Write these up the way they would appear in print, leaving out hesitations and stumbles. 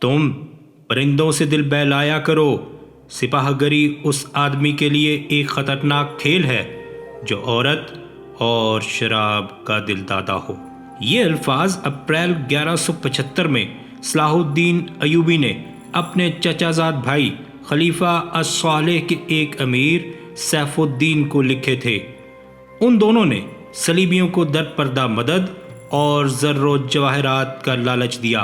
تم پرندوں سے دل بہلایا کرو، سپاہ گری اس آدمی کے لیے ایک خطرناک کھیل ہے جو عورت اور شراب کا دل دادا ہو۔ یہ الفاظ اپریل 1175 میں صلاح الدین ایوبی نے اپنے چچا زاد بھائی خلیفہ الصالح کے ایک امیر سیف الدین کو لکھے تھے۔ ان دونوں نے صلیبیوں کو در پردہ مدد اور زر و جواہرات کا لالچ دیا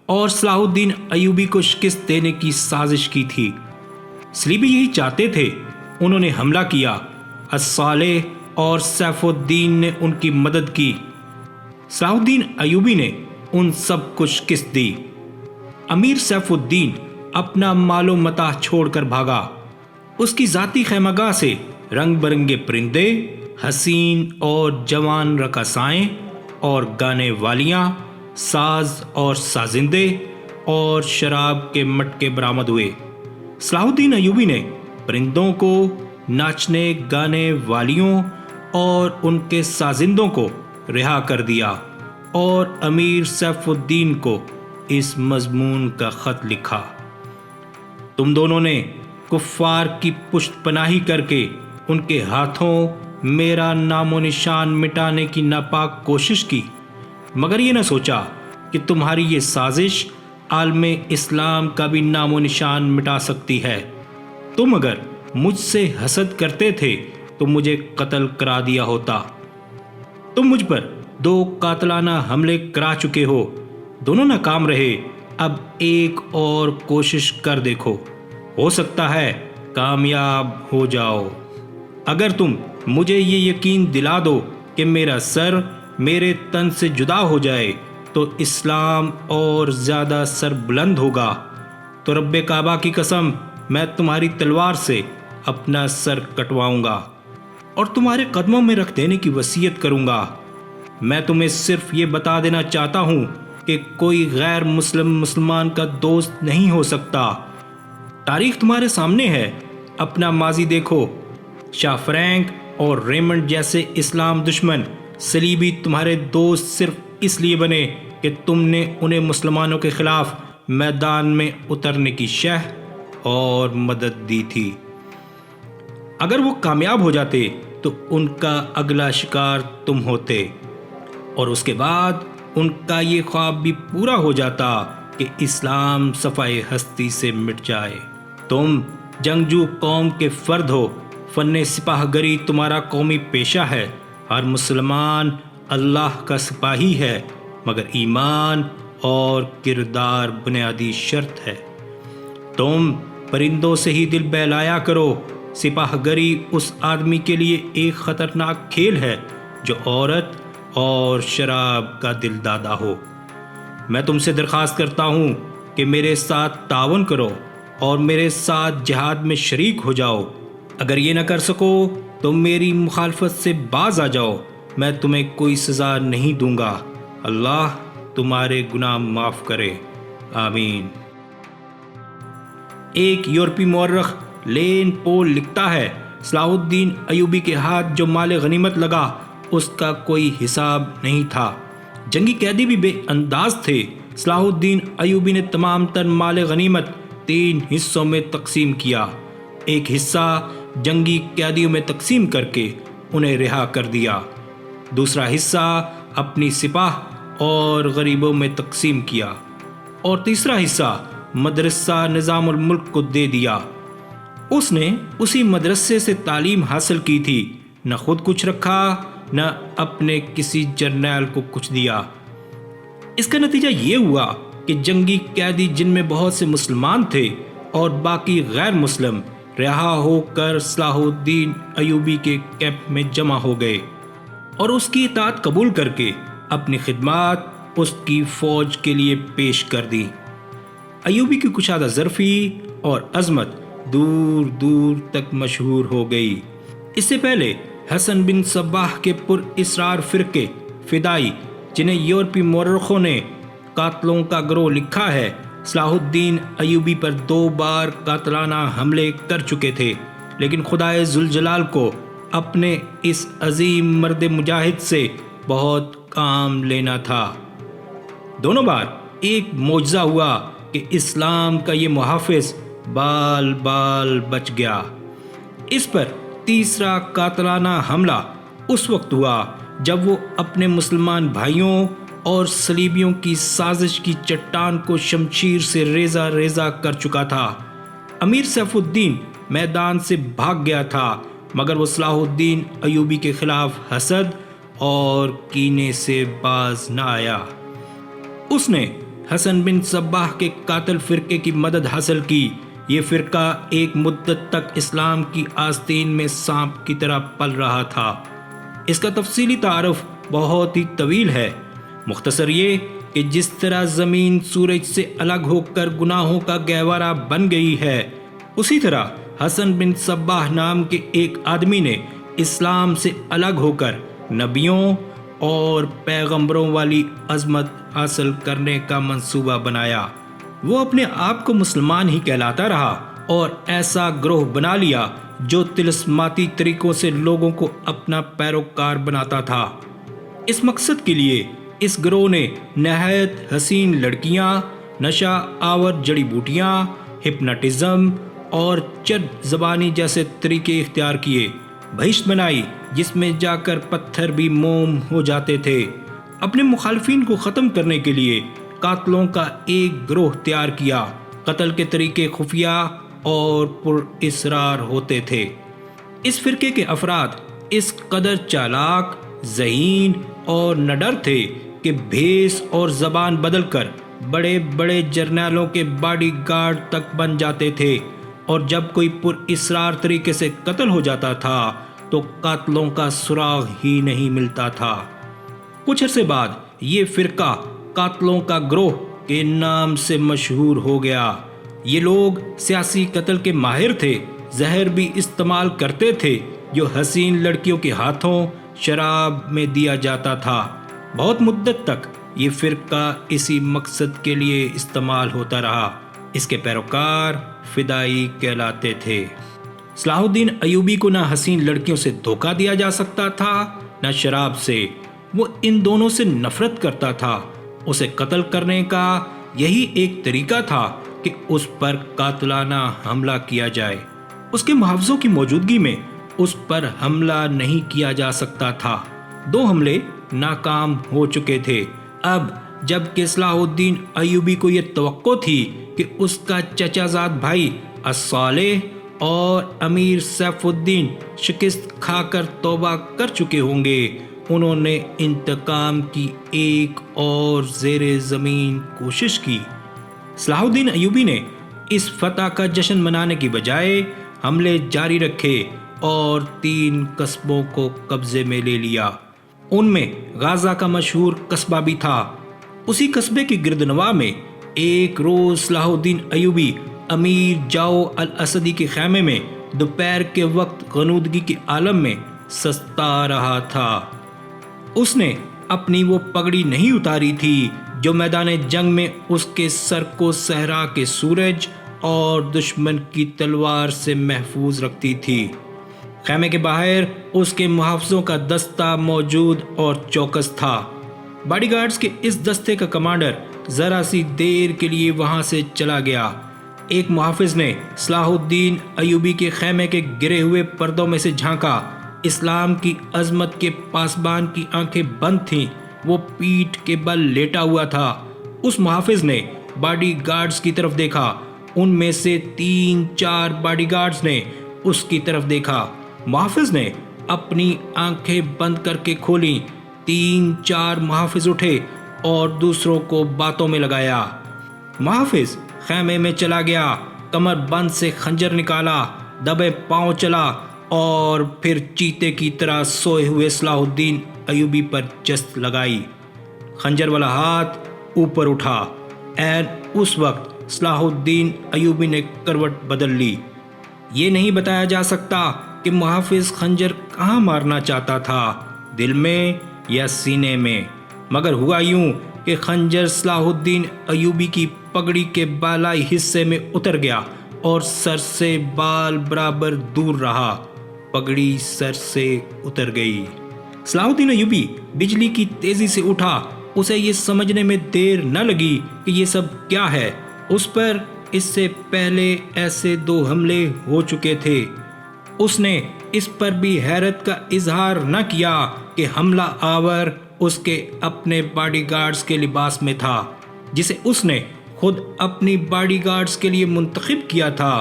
اور صلاح الدین ایوبی کو شکست دینے کی سازش کی تھی۔ صلیبی یہی چاہتے تھے، انہوں نے حملہ کیا، الصالح اور سیف الدین نے ان کی مدد کی۔ صلاح الدین ایوبی نے ان سب کو شکست دی۔ امیر سیف الدین اپنا مال و متاع چھوڑ کر بھاگا۔ اس کی ذاتی خیمگاہ سے رنگ برنگے پرندے، حسین اور جوان رقاصائیں اور گانے والیاں، ساز اور سازندے اور شراب کے مٹکے برآمد ہوئے۔ صلاح الدین ایوبی نے پرندوں کو، ناچنے گانے والیوں اور ان کے سازندوں کو رہا کر دیا اور امیر سیف الدین کو اس مضمون کا خط لکھا: تم دونوں نے کفار کی پشت پناہی کر کے ان کے ہاتھوں میرا نام و نشان مٹانے کی ناپاک کوشش کی، مگر یہ نہ سوچا کہ تمہاری یہ سازش عالم اسلام کا بھی نام و نشان مٹا سکتی ہے۔ تم اگر مجھ سے حسد کرتے تھے تو مجھے قتل کرا دیا ہوتا۔ تم مجھ پر 2 قاتلانہ حملے کرا چکے ہو، دونوں ناکام رہے، اب ایک اور کوشش کر دیکھو، ہو سکتا ہے کامیاب ہو جاؤ۔ اگر تم مجھے یہ یقین دلا دو کہ میرا سر میرے تن سے جدا ہو جائے تو اسلام اور زیادہ سر بلند ہوگا، تو رب کعبہ کی قسم میں تمہاری تلوار سے اپنا سر کٹواؤں گا اور تمہارے قدموں میں رکھ دینے کی وصیت کروں گا۔ میں تمہیں صرف یہ بتا دینا چاہتا ہوں کہ کوئی غیر مسلمان کا دوست نہیں ہو سکتا۔ تاریخ تمہارے سامنے ہے، اپنا ماضی دیکھو۔ شاہ فرینک اور ریمنڈ جیسے اسلام دشمن صلیبی تمہارے دوست صرف اس لیے بنے کہ تم نے انہیں مسلمانوں کے خلاف میدان میں اترنے کی شہ اور مدد دی تھی۔ اگر وہ کامیاب ہو جاتے تو ان کا اگلا شکار تم ہوتے، اور اس کے بعد ان کا یہ خواب بھی پورا ہو جاتا کہ اسلام صفائے ہستی سے مٹ جائے۔ تم جنگجو قوم کے فرد ہو، فن سپاہ گری تمہارا قومی پیشہ ہے۔ ہر مسلمان اللہ کا سپاہی ہے، مگر ایمان اور کردار بنیادی شرط ہے۔ تم پرندوں سے ہی دل بہلایا کرو، سپاہ گری اس آدمی کے لیے ایک خطرناک کھیل ہے جو عورت اور شراب کا دل دادا ہو۔ میں تم سے درخواست کرتا ہوں کہ میرے ساتھ تعاون کرو اور میرے ساتھ جہاد میں شریک ہو جاؤ۔ اگر یہ نہ کر سکو تو میری مخالفت سے باز آ جاؤ، میں تمہیں کوئی سزا نہیں دوں گا۔ اللہ تمہارے گناہ معاف کرے، آمین۔ ایک یورپی مورخ لین پول لکھتا ہے، صلاح الدین ایوبی کے ہاتھ جو مال غنیمت لگا اس کا کوئی حساب نہیں تھا۔ جنگی قیدی بھی بے انداز تھے۔ صلاح الدین ایوبی نے تمام تر مال غنیمت 3 حصوں میں تقسیم کیا۔ ایک حصہ جنگی قیدیوں میں تقسیم کر کے انہیں رہا کر دیا، دوسرا حصہ اپنی سپاہ اور غریبوں میں تقسیم کیا، اور تیسرا حصہ مدرسہ نظام الملک کو دے دیا۔ اس نے اسی مدرسے سے تعلیم حاصل کی تھی، نہ خود کچھ رکھا نہ اپنے کسی جرنیل کو کچھ دیا۔ اس کا نتیجہ یہ ہوا کہ جنگی قیدی جن میں بہت سے مسلمان تھے اور باقی غیر مسلم رہا ہو کر صلاح الدین ایوبی کے کیمپ میں جمع ہو گئے اور اس کی اطاعت قبول کر کے اپنی خدمات اس کی فوج کے لیے پیش کر دی۔ ایوبی کی کشادہ ظرفی اور عظمت دور دور تک مشہور ہو گئی۔ اس سے پہلے حسن بن صباح کے پر اسرار فرقے فدائی، جنہیں یورپی مورخوں نے قاتلوں کا گروہ لکھا ہے، صلاح الدین ایوبی پر 2 بار قاتلانہ حملے کر چکے تھے، لیکن خدائے ذوالجلال کو اپنے اس عظیم مرد مجاہد سے بہت کام لینا تھا۔ دونوں بار ایک معجزہ ہوا کہ اسلام کا یہ محافظ بال بال بچ گیا۔ اس پر تیسرا قاتلانہ حملہ اس وقت ہوا جب وہ اپنے مسلمان بھائیوں اور صلیبیوں کی سازش کی چٹان کو شمشیر سے ریزہ ریزہ کر چکا تھا۔ امیر سیف الدین میدان سے بھاگ گیا تھا، مگر وہ صلاح الدین ایوبی کے خلاف حسد اور کینے سے باز نہ آیا۔ اس نے حسن بن صباح کے قاتل فرقے کی مدد حاصل کی۔ یہ فرقہ ایک مدت تک اسلام کی آستین میں سانپ کی طرح پل رہا تھا۔ اس کا تفصیلی تعارف بہت ہی طویل ہے۔ مختصر یہ کہ جس طرح زمین سورج سے الگ ہو کر گناہوں کا گہوارہ بن گئی ہے، اسی طرح حسن بن صباح نام کے ایک آدمی نے اسلام سے الگ ہو کر نبیوں اور پیغمبروں والی عظمت حاصل کرنے کا منصوبہ بنایا۔ وہ اپنے آپ کو مسلمان ہی کہلاتا رہا اور ایسا گروہ بنا لیا جو طلسماتی طریقوں سے لوگوں کو اپنا پیروکار بناتا تھا۔ اس مقصد کے لیے اس گروہ نے نہایت حسین لڑکیاں، نشہ آور جڑی بوٹیاں، ہپناٹزم اور چرب زبانی جیسے طریقے اختیار کیے۔ بہشت بنائی جس میں جا کر پتھر بھی موم ہو جاتے تھے۔ اپنے مخالفین کو ختم کرنے کے لیے قاتلوں کا ایک گروہ تیار کیا۔ قتل کے طریقے خفیہ اور پر اسرار ہوتے تھے۔ اس فرقے کے افراد اس قدر چالاک، ذہین اور نڈر تھے کہ بھیس اور زبان بدل کر بڑے بڑے جرنیلوں کے باڈی گارڈ تک بن جاتے تھے، اور جب کوئی پر اسرار طریقے سے قتل ہو جاتا تھا تو قاتلوں کا سراغ ہی نہیں ملتا تھا۔ کچھ عرصے بعد یہ فرقہ قاتلوں کا گروہ کے نام سے مشہور ہو گیا۔ یہ لوگ سیاسی قتل کے ماہر تھے، زہر بھی استعمال کرتے تھے جو حسین لڑکیوں کے ہاتھوں شراب میں دیا جاتا تھا۔ بہت مدت تک یہ فرقہ اسی مقصد کے لیے استعمال ہوتا رہا۔ اس کے پیروکار فدائی کہلاتے تھے۔ صلاح الدین ایوبی کو نہ حسین لڑکیوں سے دھوکہ دیا جا سکتا تھا، نہ شراب سے۔ وہ ان دونوں سے نفرت کرتا تھا۔ اسے قتل کرنے کا یہی ایک طریقہ تھا کہ اس پر قاتلانہ حملہ کیا جائے۔ اس کے محافظوں کی موجودگی میں اس پر حملہ نہیں کیا جا سکتا تھا۔ 2 حملے ناکام ہو چکے تھے۔ اب جب کہ صلاح الدین ایوبی کو یہ توقع تھی کہ اس کا چچا زاد بھائی الصالح اور امیر سیف الدین شکست کھا کر توبہ کر چکے ہوں گے، انہوں نے انتقام کی ایک اور زیر زمین کوشش کی۔ صلاح الدین ایوبی نے اس فتح کا جشن منانے کی بجائے حملے جاری رکھے اور 3 قصبوں کو قبضے میں لے لیا۔ ان میں غازہ کا مشہور قصبہ بھی تھا۔ اسی قصبے کی گردنواح میں ایک روز صلاح الدین ایوبی امیر جاؤ الاسدی کے خیمے میں دوپہر کے وقت غنودگی کے عالم میں سستا رہا تھا۔ اس نے اپنی وہ پگڑی نہیں اتاری تھی جو میدان جنگ میں اس کے سر کو صحرا کے سورج اور دشمن کی تلوار سے محفوظ رکھتی تھی۔ خیمے کے باہر اس کے محافظوں کا دستہ موجود اور چوکس تھا۔ باڈی گارڈز کے اس دستے کا کمانڈر ذرا سی دیر کے لیے وہاں سے چلا گیا۔ ایک محافظ نے صلاح الدین ایوبی کے خیمے کے گرے ہوئے پردوں میں سے جھانکا۔ اسلام کی عظمت کے پاسبان کی آنکھیں بند تھیں، وہ پیٹھ کے بل لیٹا ہوا تھا۔ اس محافظ نے باڈی گارڈز کی طرف دیکھا، ان میں سے 3-4 باڈی گارڈز نے اس کی طرف دیکھا۔ محافظ نے اپنی آنکھیں بند کر کے کھولیں۔ 3-4 محافظ اٹھے اور دوسروں کو باتوں میں لگایا۔ محافظ خیمے میں چلا گیا، کمر بند سے خنجر نکالا، دبے پاؤں چلا اور پھر چیتے کی طرح سوئے ہوئے صلاح الدین ایوبی پر جست لگائی۔ خنجر والا ہاتھ اوپر اٹھا۔ عین اس وقت صلاح الدین ایوبی نے کروٹ بدل لی۔ یہ نہیں بتایا جا سکتا کہ محافظ خنجر کہاں مارنا چاہتا تھا، دل میں یا سینے میں، مگر ہوا یوں کہ خنجر صلاح الدین ایوبی کی پگڑی کے بالائی حصے میں اتر گیا اور سر سے بال برابر دور رہا۔ پگڑی سر سے اتر گئی۔ صلاح الدین ایوبی بجلی کی تیزی سے اٹھا۔ اسے یہ سمجھنے میں دیر نہ لگی کہ یہ سب کیا ہے۔ اس پر اس سے پہلے ایسے 2 حملے ہو چکے تھے۔ اس نے اس پر بھی حیرت کا اظہار نہ کیا کہ حملہ آور اس کے اپنے باڈی گارڈز کے لباس میں تھا، جسے اس نے خود اپنی باڈی گارڈز کے لیے منتخب کیا تھا۔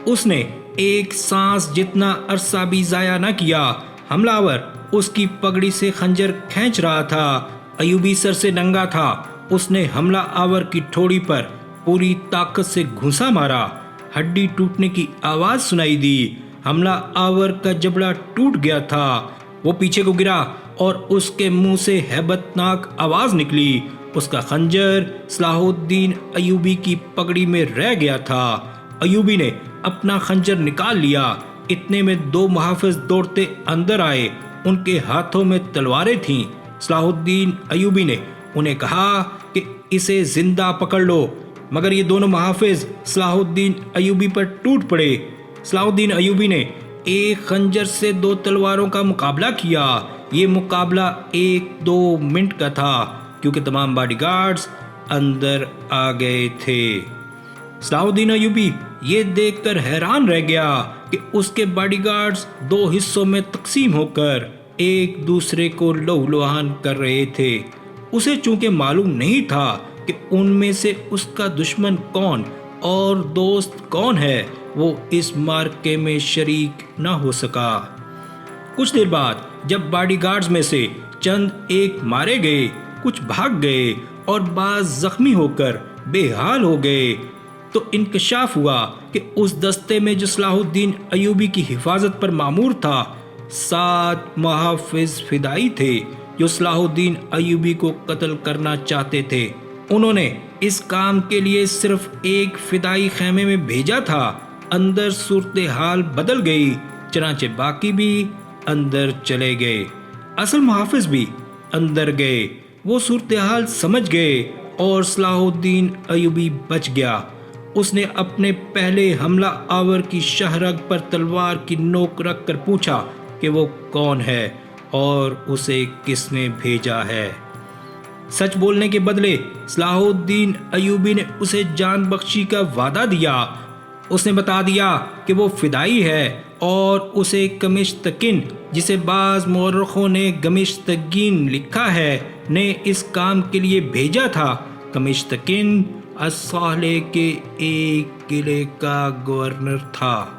اس نے ایک سانس جتنا عرصہ بھی ضائع نہ کیا۔ حملہ آور اس کی پگڑی سے خنجر کھینچ رہا تھا۔ ایوبی سر سے ننگا تھا۔ اس نے حملہ آور کی ٹھوڑی پر پوری طاقت سے گھونسا مارا۔ ہڈی ٹوٹنے کی آواز سنائی دی۔ حملہ آور کا جبڑا ٹوٹ گیا تھا۔ وہ پیچھے کو گرا اور اس کے منہ سے ہیبت ناک آواز نکلی۔ اس کا خنجر صلاح الدین ایوبی کی پگڑی میں رہ گیا تھا۔ ایوبی نے اپنا خنجر نکال لیا۔ اتنے میں 2 محافظ دوڑتے اندر آئے۔ ان کے ہاتھوں میں تلواریں تھیں۔ صلاح الدین ایوبی نے انہیں کہا کہ اسے زندہ پکڑ لو، مگر یہ دونوں محافظ صلاح الدین ایوبی پر ٹوٹ پڑے۔ صلاح الدین ایوبی نے ایک خنجر سے 2 تلواروں کا مقابلہ کیا۔ یہ مقابلہ 1-2 منٹ کا تھا، کیونکہ تمام باڈی گارڈز اندر آ گئے تھے۔ صلاح الدین ایوبی یہ دیکھ کر حیران رہ گیا کہ اس کے باڈی گارڈز 2 حصوں میں تقسیم ہو کر ایک دوسرے کو لہو لہان کر رہے تھے۔ اسے چونکہ معلوم نہیں تھا کہ ان میں سے اس کا دشمن کون اور دوست کون ہے، وہ اس معرکے میں شریک نہ ہو سکا۔ کچھ دیر بعد جب باڈی گارڈز میں سے چند ایک مارے گئے، کچھ بھاگ گئے اور بعض زخمی ہو کر بے حال ہو گئے، تو انکشاف ہوا کہ اس دستے میں جو صلاح الدین ایوبی کی حفاظت پر مامور تھا، 7 محافظ فدائی تھے جو صلاح الدین ایوبی کو قتل کرنا چاہتے تھے۔ انہوں نے اس کام کے لیے صرف ایک فدائی خیمے میں بھیجا تھا۔ اندر صورتحال بدل گئی، چنانچہ باقی بھی اندر چلے گئے۔ اصل محافظ بھی اندر گئے۔ وہ صورتحال سمجھ گئے اور صلاح الدین ایوبی بچ گیا۔ اس نے اپنے پہلے حملہ آور کی شہرگ پر تلوار کی نوک رکھ کر پوچھا کہ وہ کون ہے اور اسے کس نے بھیجا ہے۔ سچ بولنے کے بدلے صلاح الدین ایوبی نے اسے جان بخشی کا وعدہ دیا۔ اس نے بتا دیا کہ وہ فدائی ہے اور اسے کمشتکن، جسے بعض مورخوں نے گمشتگین لکھا ہے، نے اس کام کے لیے بھیجا تھا۔ کمشتکن الصالح کے ایک قلعے کا گورنر تھا۔